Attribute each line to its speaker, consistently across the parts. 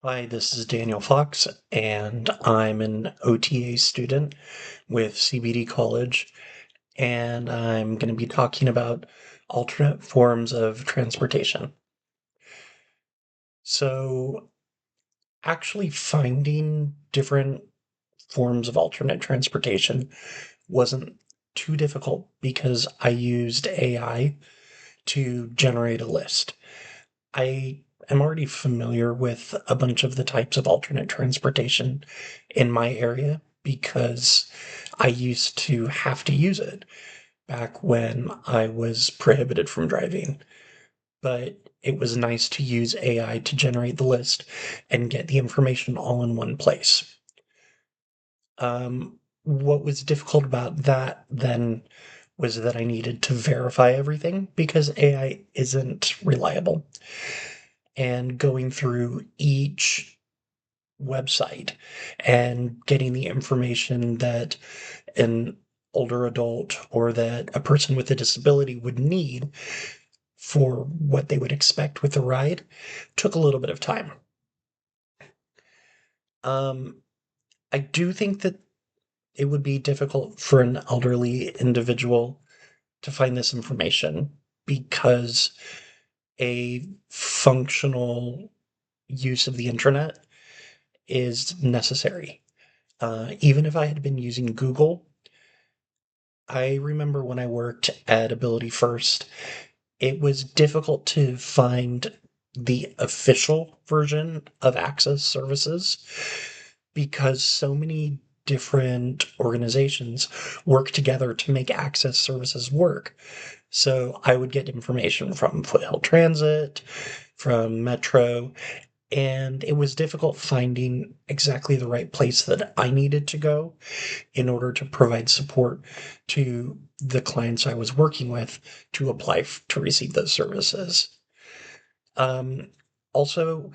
Speaker 1: Hi, this is Daniel Fox, and I'm an OTA student with CBD College, and I'm going to be talking about alternate forms of transportation. So, actually finding different forms of alternate transportation wasn't too difficult because I used AI to generate a list. I am already familiar with a bunch of the types of alternate transportation in my area because I used to have to use it back when I was prohibited from driving. But it was nice to use AI to generate the list and get the information all in one place. What was difficult about that then was that I needed to verify everything because AI isn't reliable. And going through each website and getting the information that an older adult or that a person with a disability would need for what they would expect with the ride took a little bit of time. Um, I do think that it would be difficult for an elderly individual to find this information because a functional use of the internet is necessary. Even if I had been using Google, I remember when I worked at Ability First, it was difficult to find the official version of Access services because so many different organizations work together to make Access services work. So I would get information from Foothill Transit, from Metro, and it was difficult finding exactly the right place that I needed to go in order to provide support to the clients I was working with to apply to receive those services. Um, Also,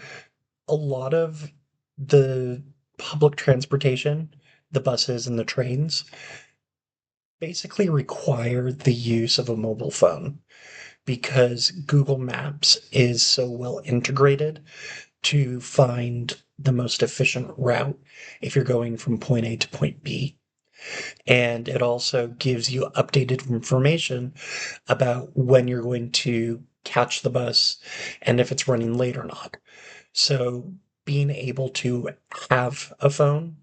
Speaker 1: a lot of the public transportation, the buses and the trains, basically require the use of a mobile phone because Google Maps is so well integrated to find the most efficient route if you're going from point A to point B. And it also gives you updated information about when you're going to catch the bus and if it's running late or not. So being able to have a phone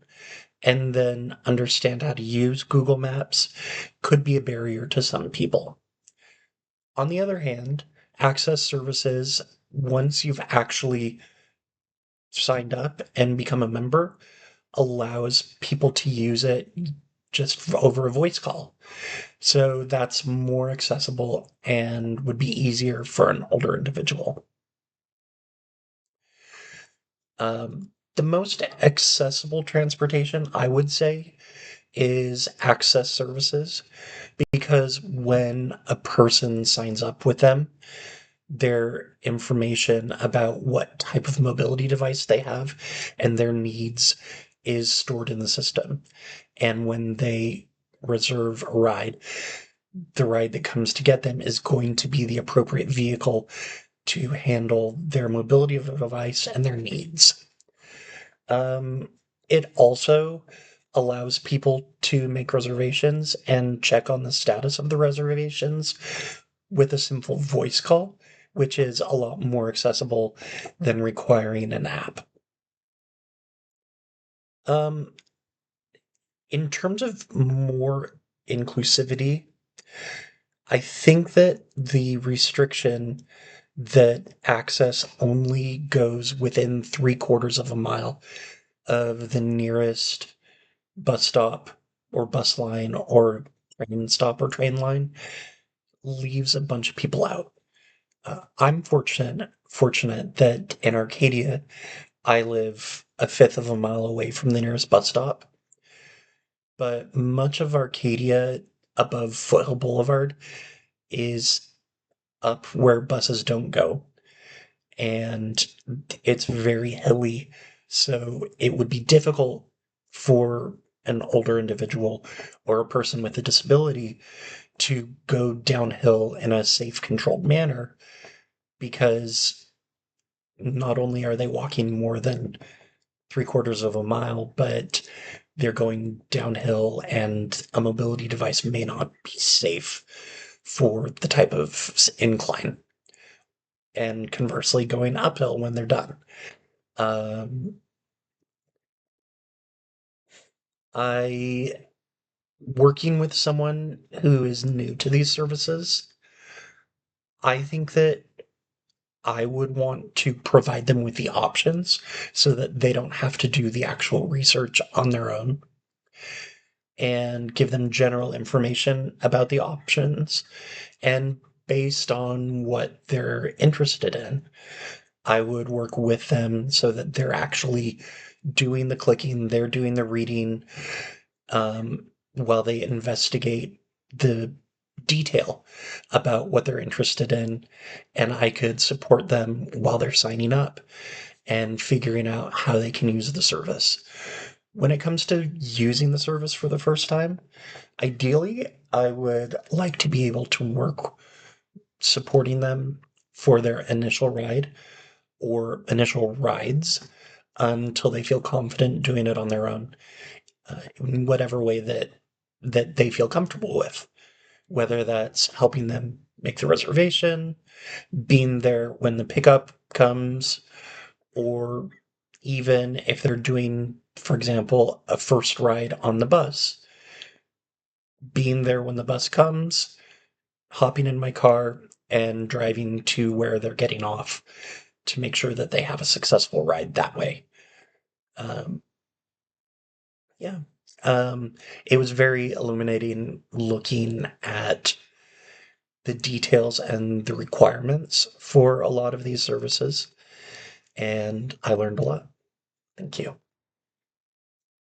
Speaker 1: and then understand how to use Google Maps could be a barrier to some people. On the other hand, access services, once you've actually signed up and become a member, allows people to use it just over a voice call. So that's more accessible and would be easier for an older individual. The most accessible transportation, I would say, is access services because when a person signs up with them, their information about what type of mobility device they have and their needs is stored in the system. And when they reserve a ride, the ride that comes to get them is going to be the appropriate vehicle to handle their mobility of the device and their needs. Um, it also allows people to make reservations and check on the status of the reservations with a simple voice call, which is a lot more accessible than requiring an app. Um, in terms of more inclusivity, I think that the restriction that access only goes within 3/4 of a mile of the nearest bus stop or bus line or train stop or train line leaves a bunch of people out. I'm fortunate that in Arcadia, I live a fifth of a mile away from the nearest bus stop, but much of Arcadia above Foothill Boulevard is up where buses don't go, and it's very hilly, so it would be difficult for an older individual or a person with a disability to go downhill in a safe, controlled manner because not only are they walking more than three-quarters of a mile, but they're going downhill, and a mobility device may not be safe for the type of incline. And conversely, going uphill when they're done. Um, I Working with someone who is new to these services, I think that I would want to provide them with the options so that they don't have to do the actual research on their own, and give them general information about the options. And based on what they're interested in, I would work with them so that they're actually doing the clicking, they're doing the reading, while they investigate the detail about what they're interested in. And I could support them while they're signing up and figuring out how they can use the service. When it comes to using the service for the first time, ideally, I would like to be able to work supporting them for their initial ride or initial rides until they feel confident doing it on their own, in whatever way that they feel comfortable with. Whether that's helping them make the reservation, being there when the pickup comes, or even if they're doing, for example, a first ride on the bus, being there when the bus comes, hopping in my car, and driving to where they're getting off to make sure that they have a successful ride that way. Um, yeah. It was very illuminating looking at the details and the requirements for a lot of these services, and I learned a lot. Thank you.